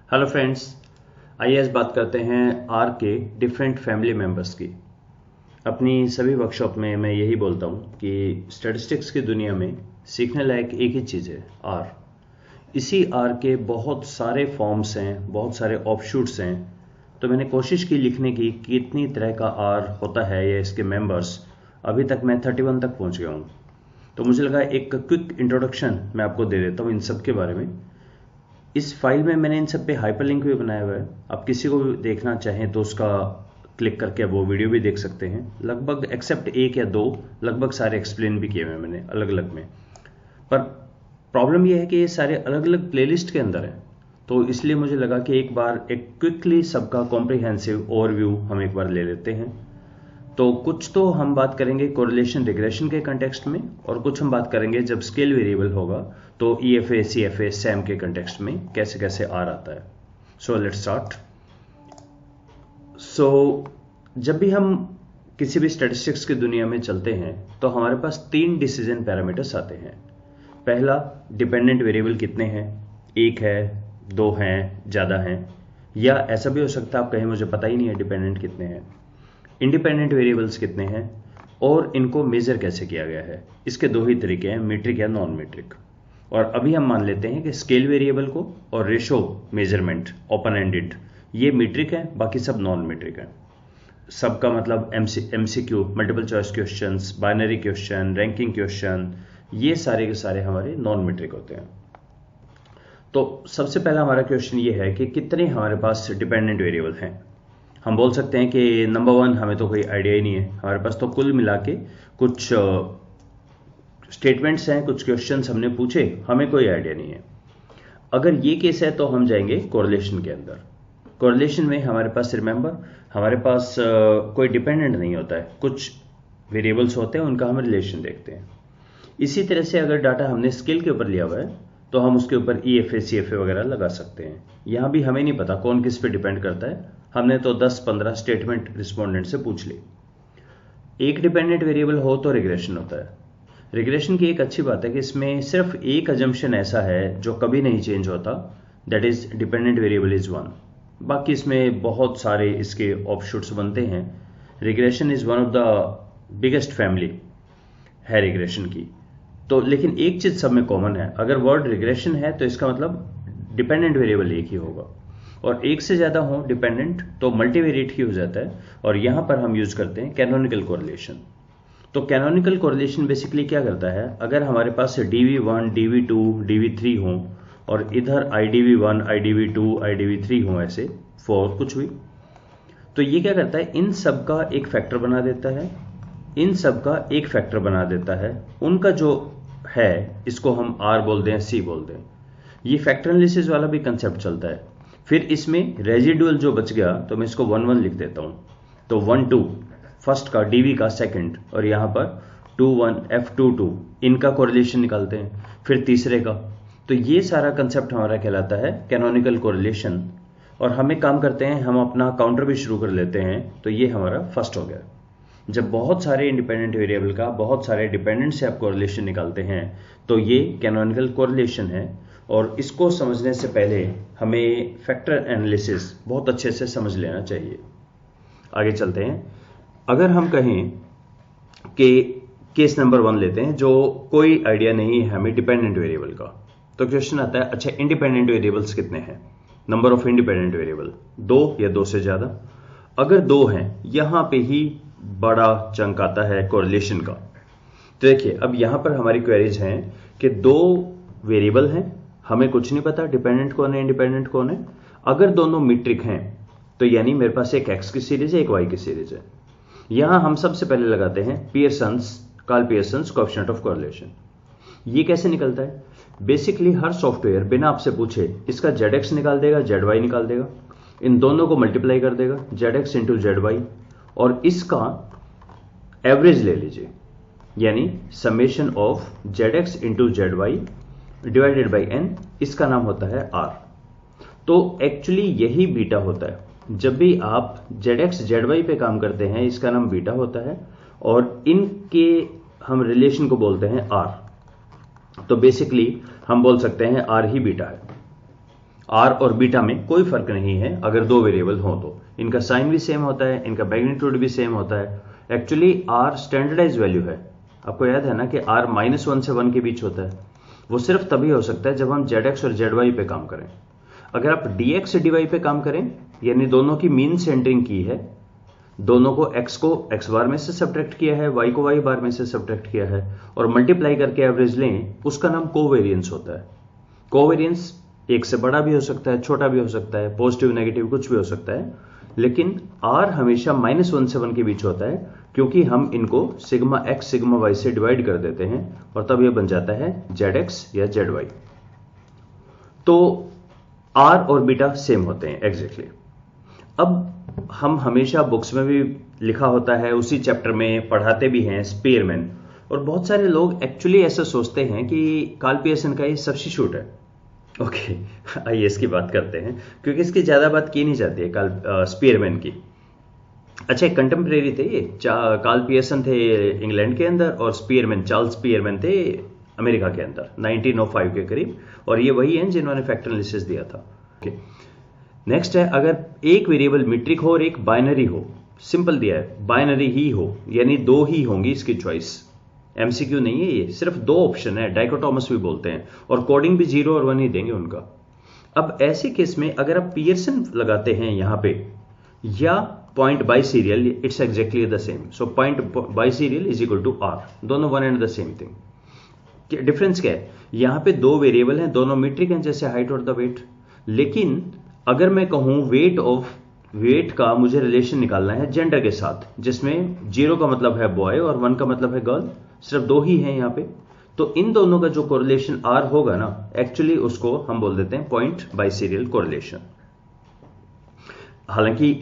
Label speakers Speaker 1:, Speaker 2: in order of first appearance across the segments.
Speaker 1: Hello friends, आइए आज बात करते हैं आर के डिफरेंट फैमिली मेंबर्स की। अपनी सभी वर्कशॉप में मैं यही बोलता हूँ कि स्टैटिस्टिक्स की दुनिया में सीखने लायक एक ही चीज़ है, आर। इसी आर के बहुत सारे फॉर्म्स हैं, बहुत सारे ऑफशूट्स हैं। तो मैंने कोशिश की लिखने की कि कितनी तरह का आर होता है या इसके मेंबर्स। अभी तक मैं 31 तक पहुँच गया हूँ। तो मुझे लगा एक क्विक इंट्रोडक्शन मैं आपको दे देता हूँ इन सब के बारे में। इस फाइल में मैंने इन सब पे हाइपरलिंक भी बनाया हुआ है। आप किसी को भी देखना चाहें तो उसका क्लिक करके वो वीडियो भी देख सकते हैं। लगभग एक्सेप्ट एक या दो लगभग सारे एक्सप्लेन भी किए हुए हैं मैंने अलग अलग में। पर प्रॉब्लम ये है कि ये सारे अलग अलग प्लेलिस्ट के अंदर हैं, तो इसलिए मुझे लगा कि एक बार एक क्विकली सबका कॉम्प्रिहेंसिव ओवरव्यू हम एक बार ले लेते हैं। तो कुछ तो हम बात करेंगे कोरिलेशन रिग्रेशन के कंटेक्स्ट में, और कुछ हम बात करेंगे जब स्केल वेरिएबल होगा तो EFA, CFA, SAM के कंटेक्स्ट में कैसे कैसे आर आता है। So let's start. सो जब भी हम किसी भी स्टैटिस्टिक्स की दुनिया में चलते हैं तो हमारे पास 3 डिसीजन पैरामीटर्स आते हैं। पहला, डिपेंडेंट वेरिएबल कितने हैं, एक है, दो हैं, ज़्यादा हैं, या ऐसा भी हो सकता है आप कहें मुझे पता ही नहीं है डिपेंडेंट कितने हैं। इंडिपेंडेंट वेरिएबल्स कितने हैं और इनको मेजर कैसे किया गया है। इसके दो ही तरीके हैं, मीट्रिक या नॉन मीट्रिक। और अभी हम मान लेते हैं कि स्केल वेरिएबल को और रेशो मेजरमेंट ओपन एंडेड ये मीट्रिक है, बाकी सब नॉन मीट्रिक है। सबका मतलब MCQ, multiple choice questions, binary question, ranking question, ये सारे के सारे हमारे नॉन मीट्रिक होते हैं। तो सबसे पहला हमारा क्वेश्चन ये है कि कितने हमारे पास डिपेंडेंट वेरिएबल हैं। हम बोल सकते हैं कि नंबर 1 हमें तो कोई आइडिया ही नहीं है, हमारे पास तो कुल मिला के कुछ स्टेटमेंट्स हैं, कुछ क्वेश्चंस हमने पूछे, हमें कोई आइडिया नहीं है। अगर ये केस है तो हम जाएंगे कोरिलेशन के अंदर। कोरिलेशन में हमारे पास रिमेंबर हमारे पास कोई डिपेंडेंट नहीं होता है, कुछ वेरिएबल्स होते हैं, उनका हम रिलेशन देखते हैं। इसी तरह से अगर डाटा हमने स्केल के ऊपर लिया हुआ है तो हम उसके ऊपर EFA, CFA वगैरह लगा सकते हैं। यहाँ भी हमें नहीं पता कौन किस पे डिपेंड करता है, हमने तो 10-15 स्टेटमेंट रिस्पोंडेंट से पूछ ली। एक डिपेंडेंट वेरिएबल हो तो रिग्रेशन होता है। रिग्रेशन की एक अच्छी बात है कि इसमें सिर्फ एक अजम्पशन ऐसा है जो कभी नहीं चेंज होता, that is dependent variable is 1। बाकी इसमें बहुत सारे इसके ऑफशूट्स बनते हैं। Regression is one of the biggest family है रिग्रेशन की। तो लेकिन एक चीज सब में कॉमन है, अगर वर्ड रिग्रेशन है तो इसका मतलब डिपेंडेंट वेरिएबल एक ही होगा, और एक से ज्यादा हो डिपेंडेंट तो मल्टीवेरिएट ही हो जाता है। और यहां पर हम यूज करते हैं कैनोनिकल कोरिलेशन। तो कैनोनिकल कोरिलेशन बेसिकली क्या करता है, अगर हमारे पास DV1, DV2, DV3 हो और इधर IDV1, IDV2, IDV3 हो, ऐसे 4 कुछ भी, तो ये क्या करता है, इन सब का एक फैक्टर बना देता है, इन सब का एक फैक्टर बना देता है। उनका जो है इसको हम R बोल दें, C बोल दें। ये फैक्टर एनालिसिस वाला भी कंसेप्ट चलता है। फिर इसमें रेजिडुअल जो बच गया तो मैं इसको 1 1 लिख देता हूं। तो 1 2 फर्स्ट का, DV का सेकंड, और यहां पर 2 1 F2 2, इनका कोरिलेशन निकालते हैं। फिर तीसरे का। तो ये सारा कंसेप्ट हमारा कहलाता है कैनोनिकल कोरिलेशन। और हम एक काम करते हैं, हम अपना काउंटर भी शुरू कर लेते हैं। तो ये हमारा फर्स्ट हो गया। जब बहुत सारे इंडिपेंडेंट वेरिएबल का बहुत सारे डिपेंडेंट से आप कोरिलेशन निकालते हैं तो ये कैनोनिकल कोरिलेशन है। और इसको समझने से पहले हमें फैक्टर एनालिसिस बहुत अच्छे से समझ लेना चाहिए। आगे चलते हैं। अगर हम कहें कि केस नंबर 1 लेते हैं, जो कोई आइडिया नहीं है हमें डिपेंडेंट वेरिएबल का, तो क्वेश्चन आता है, अच्छा इंडिपेंडेंट वेरिएबल्स कितने हैं, नंबर ऑफ इंडिपेंडेंट वेरिएबल 2 या 2 से ज्यादा। अगर 2 हैं, यहां पे ही बड़ा चंक आता है कोरिलेशन का। तो देखिए, अब यहां पर हमारी क्वेरीज हैं कि 2 वेरिएबल हैं, हमें कुछ नहीं पता डिपेंडेंट कौन है, इंडिपेंडेंट कौन है। अगर दोनों मीट्रिक हैं तो यानी मेरे पास एक x की सीरीज है, एक y की सीरीज है। यहां हम सबसे पहले लगाते हैं Karl Pearson's coefficient of correlation. ये कैसे निकलता है, बेसिकली हर सॉफ्टवेयर बिना आपसे पूछे इसका ZX निकाल देगा, ZY निकाल देगा, इन दोनों को मल्टीप्लाई कर देगा, ZX इंटू ZY, और इसका एवरेज ले लीजिए, यानी summation of ZX into ZY divided by n, इसका नाम होता है R। तो एक्चुअली यही बीटा होता है। जब भी आप ZX ZY पे काम करते हैं इसका नाम बीटा होता है, और इनके हम रिलेशन को बोलते हैं R। तो बेसिकली हम बोल सकते हैं R ही बीटा है। आर और बीटा में कोई फर्क नहीं है अगर दो वेरिएबल हों तो। इनका साइन भी सेम होता है, इनका मैग्नीट्यूड भी सेम होता है। एक्चुअली आर स्टैंडर्डाइज वैल्यू है। आपको याद है ना कि आर -1 से 1 के बीच होता है। वो सिर्फ तभी हो सकता है जब हम जेड एक्स और जेड वाई पे काम करें। अगर आप डी एक्स डी वाई पे काम करें, यानी दोनों की मीन सेंटरिंग की है, दोनों को एक्स बार में से सब्ट्रैक्ट किया है, वाई को वाई बार में से सब्ट्रैक्ट किया है और मल्टीप्लाई करके एवरेज लें, उसका नाम कोवेरियंस होता है। कोवेरियंस एक से बड़ा भी हो सकता है, छोटा भी हो सकता है, पॉजिटिव नेगेटिव कुछ भी हो सकता है, लेकिन आर हमेशा -1 से 1 के बीच होता है क्योंकि हम इनको सिग्मा एक्स सिग्मा वाई से डिवाइड कर देते हैं और तब यह बन जाता है जेड एक्स या जेड वाई। तो आर और बीटा सेम होते हैं एग्जैक्टली। अब हम हमेशा बुक्स में भी लिखा होता है, उसी चैप्टर में पढ़ाते भी हैं स्पीयरमैन, और बहुत सारे लोग एक्चुअली ऐसा सोचते हैं कि कार्ल पियर्सन का ये सब्स्टिट्यूट है। ओके, आइए इसकी बात करते हैं क्योंकि इसकी ज्यादा बात की नहीं जाती है स्पीयरमैन की। अच्छा, एक कंटेम्प्रेरी थे ये, कार्ल पियर्सन थे इंग्लैंड के अंदर और स्पीयरमैन चार्ल्स स्पीयरमैन थे अमेरिका के अंदर 1905 के करीब, और ये वही हैं जिन्होंने फैक्टर एनालिसिस दिया था। ओके, नेक्स्ट है, अगर एक वेरिएबल मीट्रिक हो और एक बाइनरी हो, सिंपल दिया है बाइनरी ही हो, यानी दो ही होंगी इसकी चॉइस। एमसीक्यू नहीं है ये, सिर्फ दो ऑप्शन है, डाइकोटोमस भी बोलते हैं, और कोडिंग भी 0 और 1 ही देंगे उनका। अब ऐसे केस में अगर आप पियर्सन लगाते हैं यहां पे या point biserial, it's exactly the same. So point biserial is equal to R, दोनों one and the same thing. Difference क्या है, यहां पे दो वेरिएबल हैं, दोनों मीट्रिक हैं, जैसे हाइट और द वेट। लेकिन अगर मैं कहूं वेट का मुझे रिलेशन निकालना है जेंडर के साथ, जिसमें 0 का मतलब है बॉय और 1 का मतलब है गर्ल, सिर्फ दो ही हैं यहां पे, तो इन दोनों का जो कोरिलेशन आर होगा ना, एक्चुअली उसको हम बोल देते हैं पॉइंट बाई सीरियल कोरिलेशन। हालांकि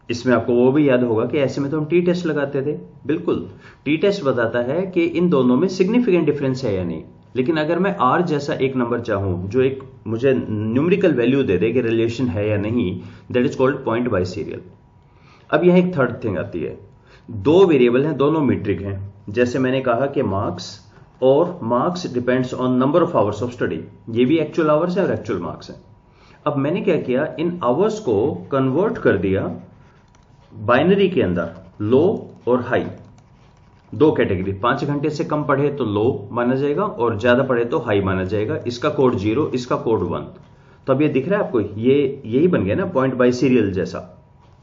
Speaker 1: इसमें आपको वो भी याद होगा कि ऐसे में तो हम टी टेस्ट लगाते थे। बिल्कुल, टी टेस्ट बताता है कि इन दोनों में सिग्निफिकेंट डिफरेंस है या नहीं। लेकिन अगर मैं आर जैसा एक नंबर चाहूं जो एक मुझे न्यूमेरिकल वैल्यू दे दे कि रिलेशन है या नहीं, that is called point by serial. अब यहां एक थर्ड थिंग आती है, दो वेरिएबल हैं, दोनों मीट्रिक हैं, जैसे मैंने कहा कि मार्क्स, और marks depends on number of hours of study, ये भी एक्चुअल आवर्स है और एक्चुअल मार्क्स है। अब मैंने क्या किया, इन आवर्स को कन्वर्ट कर दिया बाइनरी के अंदर, लो और हाई, दो कैटेगरी। 5 घंटे से कम पढ़े तो लो माना जाएगा और ज्यादा पढ़े तो हाई माना जाएगा। इसका कोड 0, इसका कोड 1। तो अब ये दिख रहा है आपको, ये यही बन गया ना पॉइंट बाई सीरियल जैसा,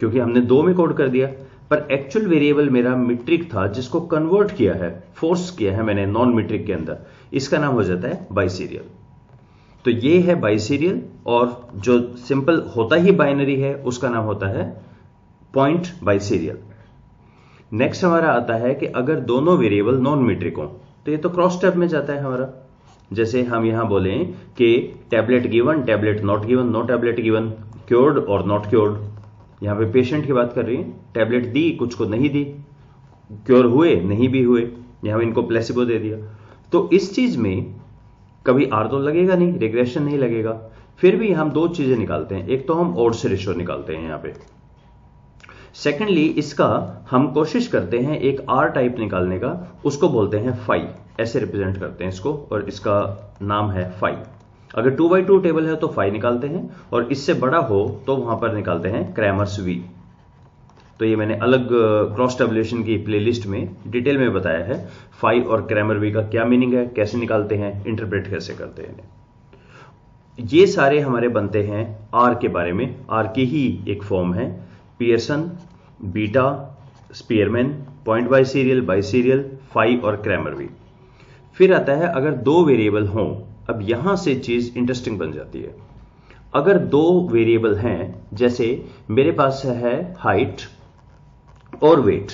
Speaker 1: क्योंकि हमने 2 में कोड कर दिया। पर एक्चुअल वेरिएबल मेरा मीट्रिक था जिसको कन्वर्ट किया है, फोर्स किया है मैंने नॉन मीट्रिक के अंदर, इसका नाम हो जाता है बाई सीरियल। तो ये है बाई सीरियल, और जो सिंपल होता ही बाइनरी है उसका नाम होता है पॉइंट बाई सीरियल। नेक्स्ट हमारा आता है कि अगर दोनों वेरिएबल नॉन मीट्रिक हो, तो ये तो क्रॉस टैब में जाता है हमारा। जैसे हम यहां बोलें कि tablet given, tablet not given, no tablet given, cured और नॉट क्योर्ड। यहां पे पेशेंट की बात कर रही है, टैबलेट दी, कुछ को नहीं दी, क्योर हुए, नहीं भी हुए, यहां इनको प्लेसिबो दे दिया। तो इस चीज में कभी आर तो लगेगा नहीं, रिग्रेशन नहीं लगेगा। फिर भी हम दो चीजें निकालते हैं, एक तो हम ऑड्स रेशियो निकालते हैं यहां पे, सेकेंडली इसका हम कोशिश करते हैं एक आर टाइप निकालने का, उसको बोलते हैं फाई, ऐसे रिप्रेजेंट करते हैं इसको, और इसका नाम है फाई। अगर 2x2 टेबल है तो फाई निकालते हैं, और इससे बड़ा हो तो वहां पर निकालते हैं क्रैमर्स वी। तो ये मैंने अलग क्रॉस टेबुलेशन की प्लेलिस्ट में डिटेल में बताया है, फाई और क्रैमर वी का क्या मीनिंग है, कैसे निकालते हैं, इंटरप्रेट कैसे करते हैं। ये सारे हमारे बनते हैं आर के बारे में। आर की ही एक फॉर्म है Pearson, beta, Spearman, point biserial, phi और क्रैमर वी। फिर आता है अगर दो वेरिएबल हों। अब यहां से चीज इंटरेस्टिंग बन जाती है। अगर दो वेरिएबल हैं, जैसे मेरे पास है हाइट और वेट,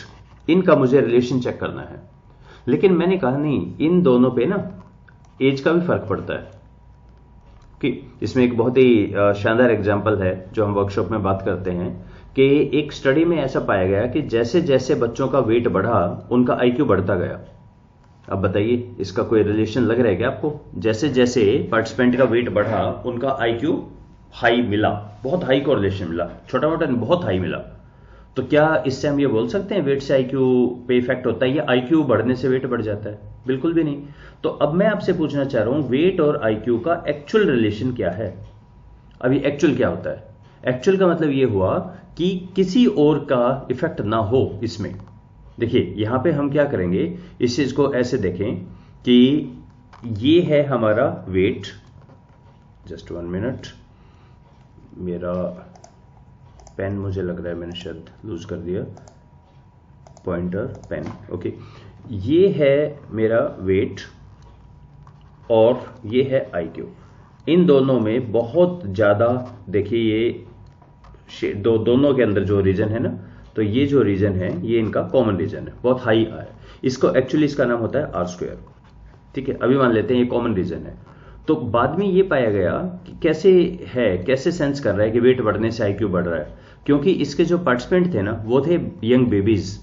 Speaker 1: इनका मुझे रिलेशन चेक करना है, लेकिन मैंने कहा नहीं, इन दोनों पे ना एज का भी फर्क पड़ता है। कि इसमें एक बहुत ही शानदार एग्जांपल है जो हम वर्कशॉप में बात करते हैं कि एक स्टडी में ऐसा पाया गया कि जैसे जैसे बच्चों का वेट बढ़ा, उनका आईक्यू बढ़ता गया। अब बताइए, इसका कोई रिलेशन लग रहा है क्या आपको? जैसे जैसे पार्टिसिपेंट का वेट बढ़ा, उनका आईक्यू हाई मिला, बहुत हाई कोरिलेशन मिला, छोटा मोटा बहुत हाई मिला। तो क्या इससे हम ये बोल सकते हैं वेट से आईक्यू पे इफेक्ट होता है या आईक्यू बढ़ने से वेट बढ़ जाता है? बिल्कुल भी नहीं। तो अब मैं आपसे पूछना चाह रहा हूं, वेट और आईक्यू का एक्चुअल रिलेशन क्या है? अभी एक्चुअल क्या होता है? एक्चुअल का मतलब ये हुआ कि किसी और का इफेक्ट ना हो इसमें। देखिए यहां पे हम क्या करेंगे, इस चीज को ऐसे देखें कि ये है हमारा वेट। जस्ट 1 मिनट, मेरा पेन मुझे लग रहा है मैंने शायद लूज कर दिया, पॉइंटर पेन। ओके, ये है मेरा वेट और ये है आईक्यू। इन दोनों में बहुत ज्यादा, देखिए ये दोनों के अंदर जो रीजन है ना, तो ये जो रीजन है ये इनका कॉमन रीजन है, बहुत हाई है। इसको एक्चुअली इसका नाम होता है आर स्क्वायर। ठीक है, अभी मान लेते हैं ये कॉमन रीजन है। तो बाद में ये पाया गया कि कैसे सेंस कर रहा है कि वेट बढ़ने से आईक्यू बढ़ रहा है, क्योंकि इसके जो पार्टिसिपेंट थे ना वो थे यंग बेबीज।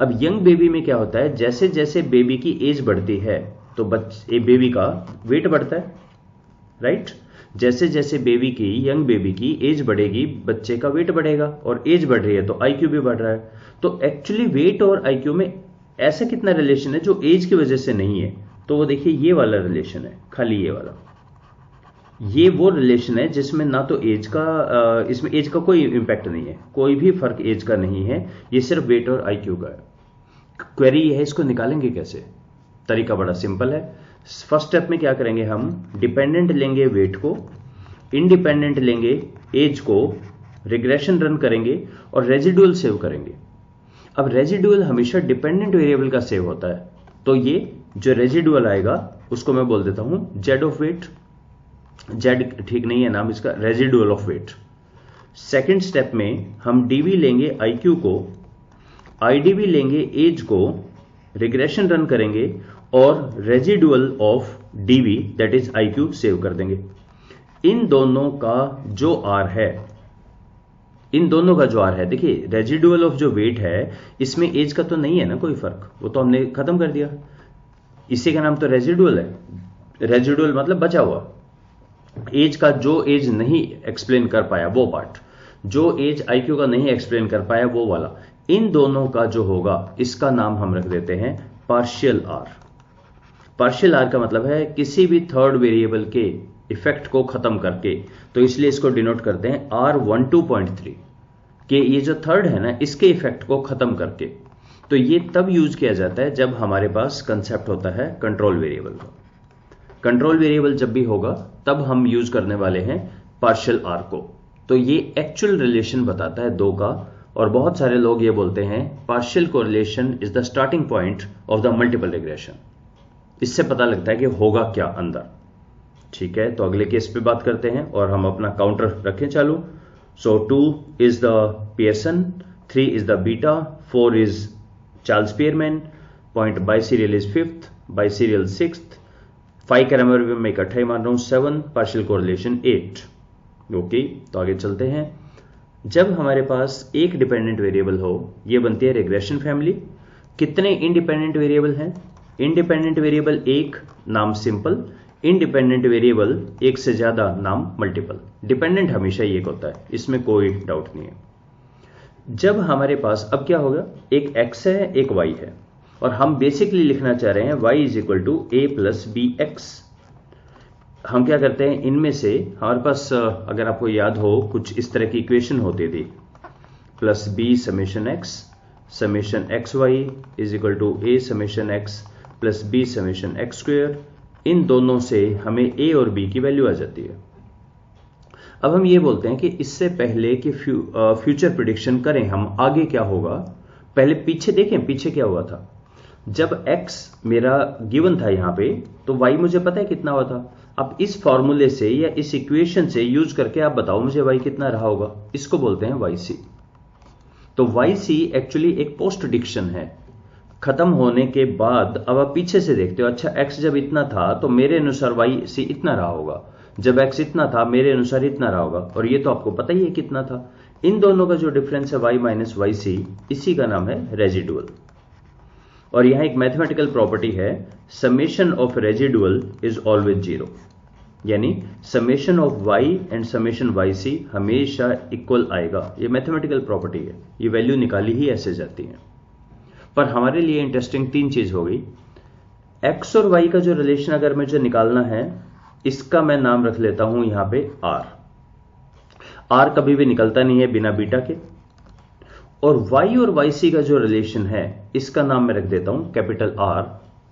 Speaker 1: अब यंग बेबी में क्या होता है, जैसे जैसे बेबी की एज बढ़ती है तो बेबी का वेट बढ़ता है, राइट। जैसे जैसे यंग बेबी की एज बढ़ेगी बच्चे का वेट बढ़ेगा, और एज बढ़ रही है तो आईक्यू भी बढ़ रहा है। तो एक्चुअली वेट और आईक्यू में ऐसा कितना रिलेशन है जो एज की वजह से नहीं है? तो वो देखिए ये वाला रिलेशन है, खाली ये वाला। ये वो रिलेशन है जिसमें ना तो एज का, इसमें एज का कोई इंपैक्ट नहीं है, कोई भी फर्क एज का नहीं है, ये सिर्फ वेट और आईक्यू का है। क्वेरी ये है, इसको निकालेंगे कैसे? तरीका बड़ा सिंपल है। फर्स्ट स्टेप में क्या करेंगे, हम डिपेंडेंट लेंगे वेट को, इंडिपेंडेंट लेंगे एज को, रिग्रेशन रन करेंगे और रेजिडुअल सेव करेंगे। अब रेजिडुअल हमेशा डिपेंडेंट वेरिएबल का सेव होता है, तो ये जो रेजिडुअल आएगा उसको मैं बोल देता हूं जेड ऑफ वेट। जेड ठीक नहीं है नाम इसका, residual of weight. Second step में हम डीवी लेंगे आईक्यू को, आईडीवी लेंगे एज को, रिग्रेशन रन करेंगे और residual of DV that is IQ save कर देंगे। इन दोनों का जो आर है, देखिए रेजिडुअल ऑफ जो वेट है इसमें एज का तो नहीं है ना कोई फर्क, वो तो हमने खत्म कर दिया, इसी का नाम तो रेजिडुअल है। रेजिडुअल मतलब बचा हुआ एज का, जो एज नहीं एक्सप्लेन कर पाया वो पार्ट, जो एज आईक्यू का नहीं एक्सप्लेन कर पाया वो वाला। इन दोनों का जो होगा इसका नाम हम रख देते हैं पार्शियल आर। पार्शियल आर का मतलब है किसी भी थर्ड वेरिएबल के इफेक्ट को खत्म करके, तो इसलिए इसको डिनोट करते हैं R12.3 कि ये जो थर्ड है ना इसके इफेक्ट को खत्म करके। तो ये तब यूज किया जाता है जब हमारे पास कंसेप्ट होता है कंट्रोल वेरिएबल का। कंट्रोल वेरिएबल जब भी होगा तब हम यूज करने वाले हैं पार्शियल आर को। तो ये एक्चुअल रिलेशन बताता है दो का, और बहुत सारे लोग ये बोलते हैं partial correlation is the starting point of the multiple regression. इससे पता लगता है कि होगा क्या अंदर। ठीक है, तो अगले केस पे बात करते हैं और हम अपना काउंटर रखें चालू। So 2 is the Pearson, 3 is the beta, 4 is Charles Spearman, point biserial is 5th, biserial 6th, 5 का नंबर मैं इकट्ठा ही मान रहा हूं 7, पार्शियल कोरिलेशन 8। ओके, तो आगे चलते हैं। जब हमारे पास एक डिपेंडेंट वेरिएबल हो यह बनती है रिग्रेशन फैमिली। कितने इंडिपेंडेंट वेरिएबल हैं? इंडिपेंडेंट वेरिएबल एक, नाम सिंपल। इंडिपेंडेंट वेरिएबल एक से ज्यादा, नाम मल्टीपल। डिपेंडेंट हमेशा एक होता है, इसमें कोई डाउट नहीं है। जब हमारे पास अब क्या होगा, एक x है एक y है, और हम बेसिकली लिखना चाह रहे हैं y is equal to a plus b x. हम क्या करते हैं, इनमें से हमारे पास अगर आपको याद हो कुछ इस तरह की इक्वेशन होती थी, plus B summation X Y is equal to a summation x plus B summation X square. इन दोनों से हमें a और b की वैल्यू आ जाती है। अब हम ये बोलते हैं कि इससे पहले कि फ्यूचर प्रिडिक्शन करें हम आगे क्या होगा, पहले पीछे देखें पीछे क्या हुआ था। जब x मेरा गिवन था यहां पे, तो y मुझे पता है कितना हुआ था। अब इस फॉर्मूले से या इस इक्वेशन से यूज करके आप बताओ मुझे y कितना रहा होगा, इसको बोलते हैं yc। तो yc एक्चुअली एक पोस्ट प्रिडिक्शन है, खत्म होने के बाद। अब आप पीछे से देखते हो, अच्छा x जब इतना था तो मेरे अनुसार yc इतना रहा होगा, जब x इतना था मेरे अनुसार इतना रहा होगा, और ये तो आपको पता ही है कितना था। इन दोनों का जो डिफरेंस है y माइनस yc, इसी का नाम है रेजिडुअल। और यहां एक मैथमेटिकल प्रॉपर्टी है, summation of residual is always 0, यानी summation of y and summation yc हमेशा इक्वल आएगा। ये मैथमेटिकल प्रॉपर्टी है, ये वैल्यू निकाली ही ऐसे जाती है। पर हमारे लिए इंटरेस्टिंग तीन चीज हो गई। x और y का जो रिलेशन अगर मुझे निकालना है, इसका मैं नाम रख लेता हूं यहां पे r। आर कभी भी निकलता नहीं है बिना बीटा के। और वाई और वाई सी का जो रिलेशन है इसका नाम मैं रख देता हूं कैपिटल आर।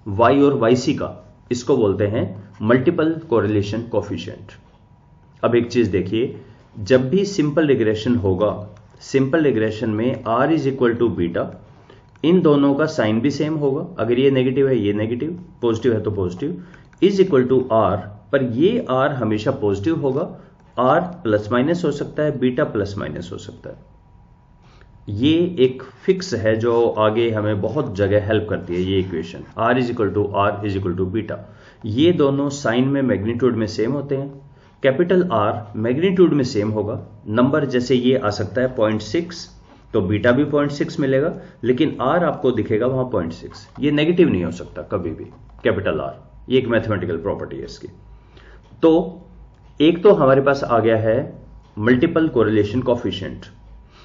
Speaker 1: वाई और वाई सी का इसको बोलते हैं मल्टीपल कोरिलेशन कोफिशिएंट। अब एक चीज देखिए, जब भी सिंपल रिग्रेशन होगा, सिंपल रिग्रेशन में r is equal to beta, इन दोनों का साइन भी सेम होगा। अगर ये नेगेटिव है ये नेगेटिव, पॉजिटिव है तो positive, is equal to r, पर ये r हमेशा पॉजिटिव होगा। r प्लस माइनस हो सकता है, बीटा प्लस माइनस हो सकता है। ये एक फिक्स है जो आगे हमें बहुत जगह हेल्प करती है। ये equation r is equal to r is equal to beta, ये दोनों साइन में मैग्नीट्यूड में सेम होते हैं। कैपिटल R मैग्नीट्यूड में सेम होगा। नंबर जैसे ये आ सकता है 0.6, तो बीटा भी 0.6 मिलेगा, लेकिन R आपको दिखेगा वहां 0.6। ये नेगेटिव नहीं हो सकता कभी भी कैपिटल R, ये एक मैथमेटिकल प्रॉपर्टी है इसकी। तो एक तो हमारे पास आ गया है मल्टीपल कोरिलेशन कोफिशिएंट।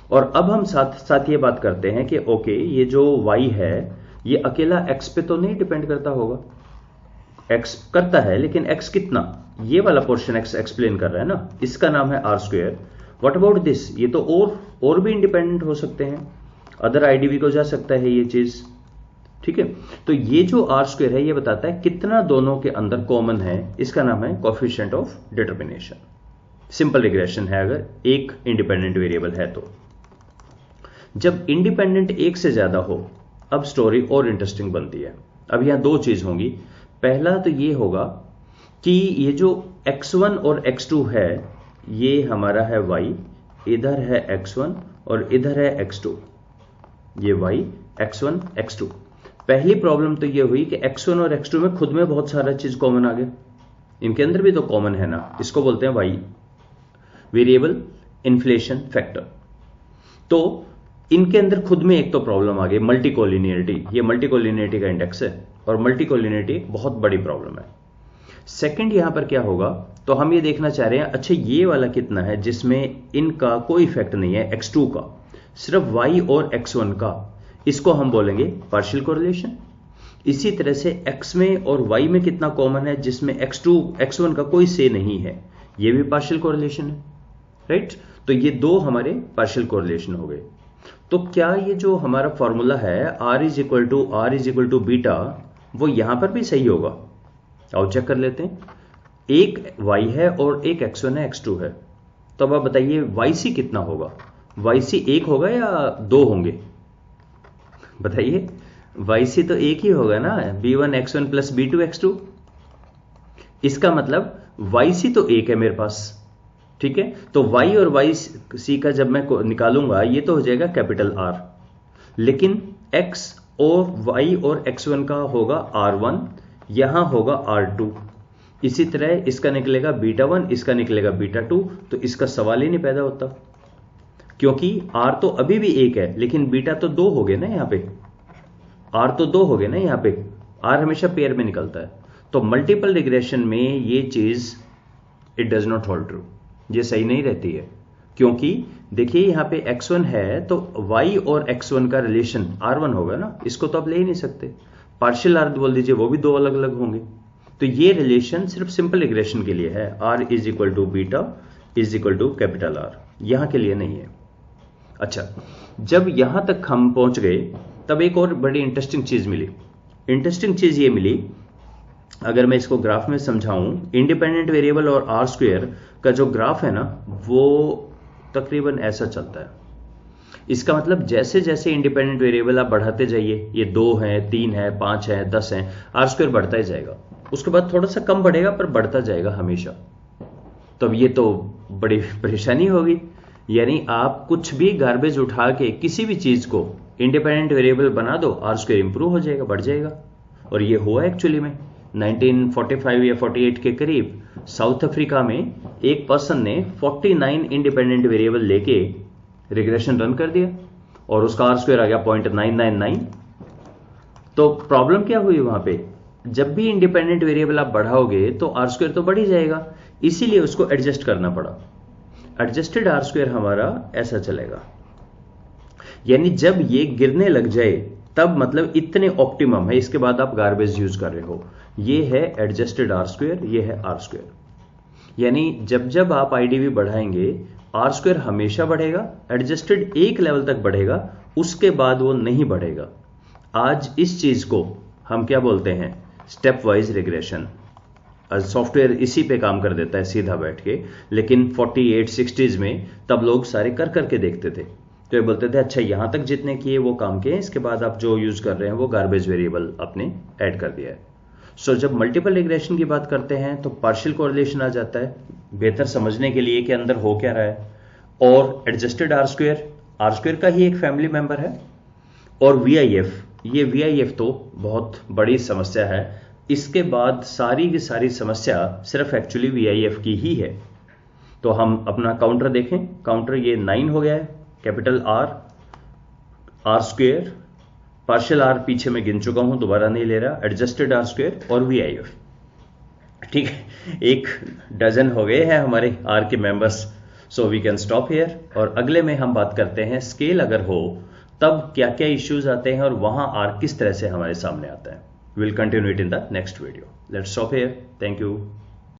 Speaker 1: और अब हम साथ साथ ये बात करते हैं कि ओके, ये जो y है ये अकेला x पे तो नहीं डिपेंड करता होगा। x करता है, लेकिन x कितना, ये वाला पोर्शन x एक्सप्लेन कर रहा है ना, इसका नाम है r square. What about this, ये तो और भी इंडिपेंडेंट हो सकते हैं, अदर आईडीवी को जा सकता है ये चीज, ठीक है। तो ये जो r स्क्वायर है ये बताता है कितना दोनों के अंदर कॉमन है, इसका नाम है coefficient of determination. Simple regression है अगर एक इंडिपेंडेंट वेरिएबल है तो। जब इंडिपेंडेंट एक से ज्यादा हो, अब स्टोरी और इंटरेस्टिंग बनती है। अब यहां दो चीज होंगी। पहला तो ये होगा कि ये जो x1 और x2 है, ये हमारा है y, इधर है x1 और इधर है x2, ये y, x1, x2। पहली प्रॉब्लम तो ये हुई कि x1 और x2 में खुद में बहुत सारा चीज कॉमन आ गया, इनके अंदर भी तो कॉमन है ना, इसको बोलते हैं y, वेरिएबल इन्फ्लेशन फैक्टर। तो इनके अंदर खुद में एक तो प्रॉब्लम आ गई, मल्टीकोलिनियरिटी। ये मल्टीकोलिनियरिटी का इंडेक्स है और मल्टीकोलिनियरिटी एक बहुत बड़ी प्रॉब्लम है। सेकंड यहां पर क्या होगा, तो हम ये देखना चाह रहे हैं अच्छा ये वाला कितना है जिसमें इनका कोई इफेक्ट नहीं है, x2 का, सिर्फ y और x1 का, इसको हम बोलेंगे पार्शियल कोरिलेशन। इसी तरह से x में और y में कितना कॉमन है जिसमें x2 x1 का कोई से नहीं है, ये भी पार्शियल कोरिलेशन है, राइट। तो ये दो हमारे पार्शियल कोरिलेशन हो गए। तो क्या ये जो हमारा फॉर्मूला है r is equal to beta, वो यहां पर भी सही होगा? आओ चेक कर लेते हैं। एक y है और एक x1 है, x2 है, तो अब आप बताइए yc कितना होगा? yc एक होगा या दो होंगे? बताइए, yc तो एक ही होगा ना, b1 x1 plus b2 x2। इसका मतलब yc तो एक है मेरे पास, ठीक है। तो y और yc का जब मैं निकालूंगा ये तो हो जाएगा कैपिटल R, लेकिन x और y और x1 का होगा R1, यहां होगा R2। इसी तरह इसका निकलेगा बीटा1, इसका निकलेगा बीटा2, तो इसका सवाल ही नहीं पैदा होता, क्योंकि R तो अभी भी एक है, लेकिन बीटा तो दो हो गए ना यहाँ पे, R तो दो हो गए ना यहाँ पे, R हमेशा पेयर में निकलता है। तो मल्टीपल रिग्रेशन में ये चीज it does not hold true, ये सही नहीं रहती है, क्योंकि देखिए यहाँ पे x1 है तो y और x1 का रिलेशन R1 होगा ना, इसको तो आप ले ही नहीं सकते। पार्शियल R बोल दीजिए, वो भी दो अलग अलग होंगे। तो ये रिलेशन सिर्फ सिंपल रिग्रेशन के लिए है, R is equal to beta is equal to capital R, यहां के लिए नहीं है। अच्छा, जब यहां तक हम पहुंच गए तब एक और बड़ी इंटरेस्टिंग चीज मिली। इंटरेस्टिंग चीज ये मिली, अगर मैं इसको ग्राफ में समझाऊं, इंडिपेंडेंट वेरिएबल और R स्क्वायर का जो ग्राफ है ना, वो तकरीबन ऐसा चलता है। इसका मतलब जैसे जैसे इंडिपेंडेंट वेरिएबल आप बढ़ाते जाइए, ये 2 है, 3 है, 5 है, 10 है, R स्क्वायर बढ़ता ही जाएगा। उसके बाद थोड़ा सा कम बढ़ेगा पर बढ़ता जाएगा हमेशा। तो अब ये तो बड़ी परेशानी होगी, यानी आप कुछ भी गार्बेज उठा के किसी भी चीज को इंडिपेंडेंट वेरिएबल बना दो, R स्क्वायर इंप्रूव हो जाएगा, बढ़ जाएगा। और ये हुआ एक्चुअली में 1945 या 48 के करीब साउथ अफ्रीका में एक पर्सन ने 49 इंडिपेंडेंट वेरिएबल लेके रिग्रेशन रन कर दिया और उसका R स्क्वायर आ गया 0.999। तो प्रॉब्लम क्या हुई वहां पे, जब भी इंडिपेंडेंट वेरिएबल आप बढ़ाओगे तो R स्क्वायर तो बढ़ ही जाएगा, इसीलिए उसको एडजस्ट करना पड़ा। एडजस्टेड R स्क्वायर हमारा ऐसा चलेगा, यानी जब ये गिरने लग जाए तब मतलब इतने ऑप्टिमम है, इसके बाद आप गार्बेज यूज कर रहे हो, ये है एडजस्टेड R स्क्वायर, ये है R स्क्वायर। यानी जब जब आप आईडीवी बढ़ाएंगे आर स्क्वायर हमेशा बढ़ेगा, एडजस्टेड एक लेवल तक बढ़ेगा, उसके बाद वो नहीं बढ़ेगा। आज इस चीज को हम क्या बोलते हैं, स्टेप वाइज रिग्रेशन। सॉफ्टवेयर इसी पे काम कर देता है सीधा बैठ के, लेकिन 48 60s में तब लोग सारे कर करके देखते थे, तो ये बोलते थे अच्छा यहां तक जितने किए वो काम किए, इसके बाद आप जो यूज कर रहे हैं वो गार्बेज वेरिएबल आपने ऐड कर दिया है। सो जब मल्टीपल रिग्रेशन की बात करते हैं तो पार्शियल कोरिलेशन आ जाता है, बेहतर समझने के लिए कि अंदर हो क्या रहा है। और एडजस्टेड आर स्क्वायर का ही एक फैमिली मेंबर है। और VIF, ये VIF तो बहुत बड़ी समस्या है। इसके बाद सारी की सारी समस्या सिर्फ एक्चुअली VIF की ही है। तो हम अपना काउंटर देखें, काउंटर ये 9 हो गया है, capital R square, partial R पीछे में गिन चुका हूं, दोबारा नहीं ले रहा, एडजस्टेड आर स्क्वायर और VIF। ठीक है, एक डजन हो गए हैं हमारे आर के members. So we can stop here, और अगले में हम बात करते हैं स्केल अगर हो तब क्या क्या इश्यूज आते हैं और वहां आर किस तरह से हमारे सामने आता है। Will continue it in the next video. Let's stop here, thank you.